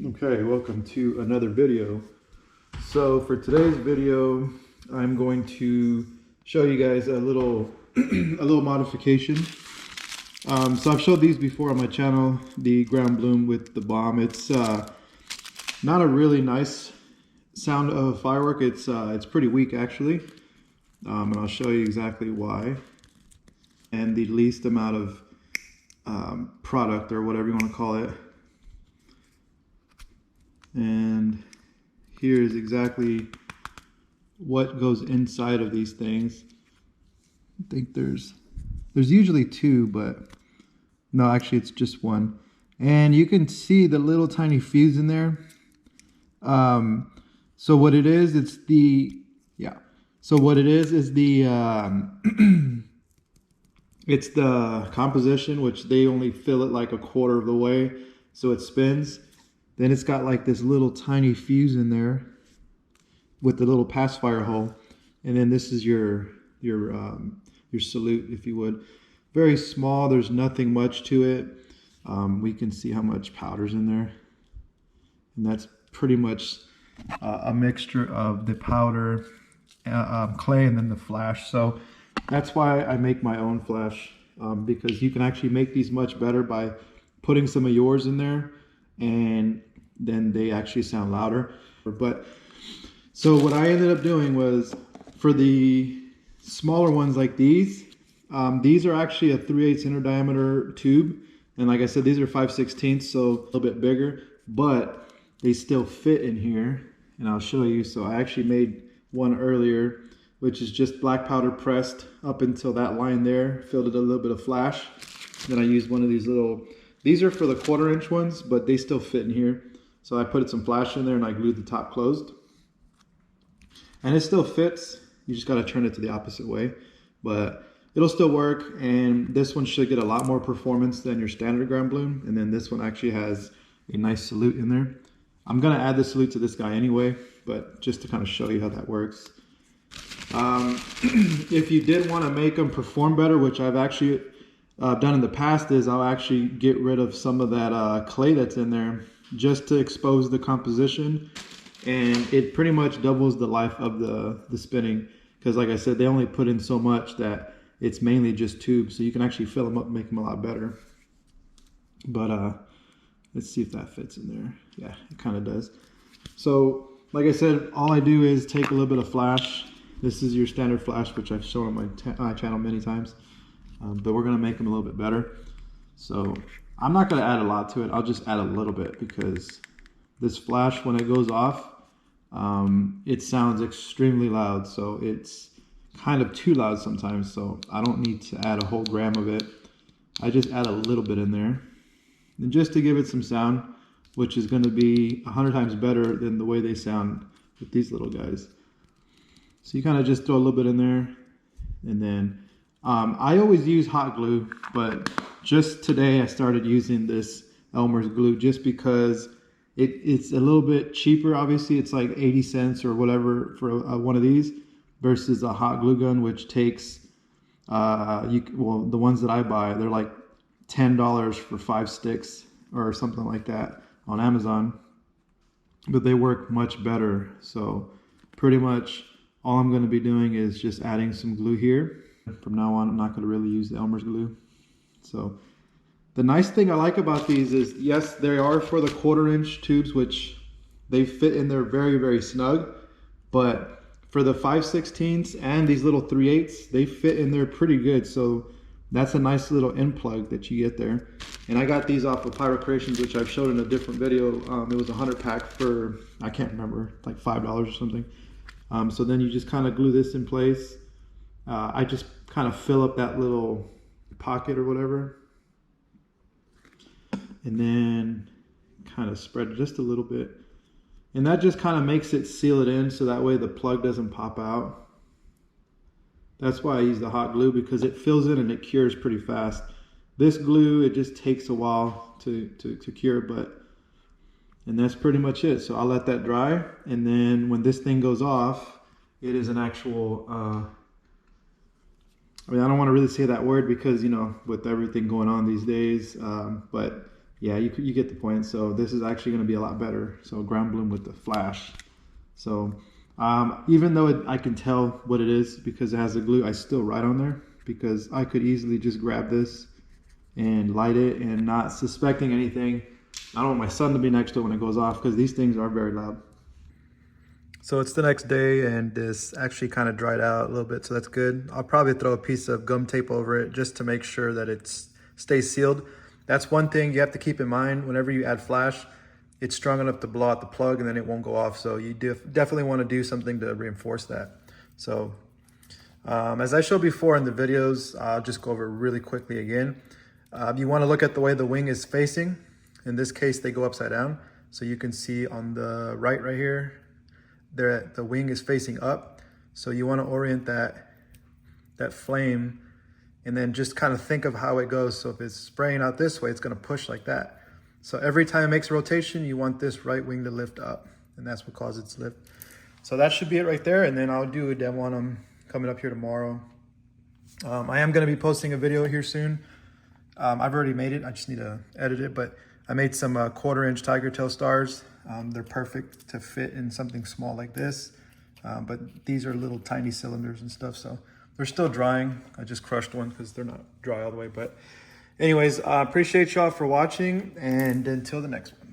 Okay, welcome to another video. So for today's video, I'm going to show you guys a little a little modification. So I've showed these before on my channel, the ground bloom with the bomb. It's not a really nice sound of firework. It's pretty weak actually, and I'll show you exactly why. And the least amount of product, or whatever you want to call it. And here's exactly what goes inside of these things. I think there's usually two, but no, actually it's just one. And you can see the little tiny fuse in there. So what it is, it's the, So what it is the, it's the composition, which they only fill it like a quarter of the way, so it spins. Then it's got like this little tiny fuse in there with the little pacifier hole, and then this is your salute, if you would. Very small. There's nothing much to it. We can see how much powder's in there, and that's pretty much a mixture of the powder, clay, and then the flash. So that's why I make my own flash, because you can actually make these much better by putting some of yours in there, and then they actually sound louder. But so what I ended up doing was, for the smaller ones like these are actually a 3/8 inner diameter tube, and like I said, these are 5/16, so a little bit bigger, but they still fit in here, and I'll show you. So I actually made one earlier, which is just black powder pressed up until that line there, filled it a little bit of flash. Then I used one of these little, these are for the 1/4 inch ones, but they still fit in here. So I put some flash in there and I glued the top closed. And it still fits. You just got to turn it to the opposite way, but it'll still work. And this one should get a lot more performance than your standard ground bloom. And then this one actually has a nice salute in there. I'm going to add the salute to this guy anyway, but just to kind of show you how that works. If you did want to make them perform better, which I've actually done in the past, is I'll actually get rid of some of that clay that's in there just to expose the composition, and it pretty much doubles the life of the spinning, because like I said, they only put in so much that it's mainly just tubes, so you can actually fill them up and make them a lot better. But let's see if that fits in there. Yeah, it kind of does. So like I said, all I do is take a little bit of flash. This is your standard flash, which I've shown on my channel many times, but we're going to make them a little bit better. So I'm not going to add a lot to it. I'll just add a little bit, because this flash, when it goes off, it sounds extremely loud. So it's kind of too loud sometimes. So I don't need to add a whole gram of it. I just add a little bit in there, and just to give it some sound, which is going to be 100 times better than the way they sound with these little guys. So you kind of just throw a little bit in there, and then I always use hot glue, but just today I started using this Elmer's glue just because it's a little bit cheaper. Obviously, it's like 80 cents or whatever for one of these, versus a hot glue gun, which takes, well, the ones that I buy, they're like $10 for 5 sticks or something like that on Amazon, but they work much better. So pretty much all I'm going to be doing is just adding some glue here. From now on, I'm not going to really use the Elmer's glue. So the nice thing I like about these is, yes, they are for the 1/4 inch tubes, which they fit in there very, very snug. But for the 5/16 and these little 3/8, they fit in there pretty good. So that's a nice little end plug that you get there. And I got these off of Pyro Creations, which I've showed in a different video. It was a 100 pack for, I can't remember, like $5 or something. So then you just kind of glue this in place. I just kind of fill up that little pocket or whatever, and then kind of spread it just a little bit, and that just kind of makes it seal it in, so that way the plug doesn't pop out. That's why I use the hot glue, because it fills in and it cures pretty fast. This glue, it just takes a while to cure, and that's pretty much it. So I'll let that dry, and then when this thing goes off, it is an actual I mean, I don't want to really say that word because, you know, with everything going on these days, but yeah, you get the point. So this is actually going to be a lot better. So ground bloom with the flash. So even though I can tell what it is because it has the glue, I still write on there because I could easily just grab this and light it and not suspecting anything. I don't want my son to be next to it when it goes off because these things are very loud. So it's the next day and this actually kind of dried out a little bit, so that's good. I'll probably throw a piece of gum tape over it just to make sure that it stays sealed. That's one thing you have to keep in mind whenever you add flash. It's strong enough to blow out the plug and then it won't go off. So you definitely want to do something to reinforce that. So as I showed before in the videos, I'll just go over it really quickly again. You want to look at the way the wing is facing. In this case, they go upside down. So you can see on the right here, the wing is facing up. So you want to orient that flame and then just kind of think of how it goes. So if it's spraying out this way, it's going to push like that. So every time it makes a rotation, you want this right wing to lift up, and that's what causes it to lift. So that should be it right there. And then I'll do a demo on them coming up here tomorrow. I am going to be posting a video here soon. I've already made it. I just need to edit it, but I made some 1/4-inch tiger tail stars. They're perfect to fit in something small like this. But these are little tiny cylinders and stuff. So they're still drying. I just crushed one because they're not dry all the way. But anyways, I appreciate y'all for watching, and until the next one.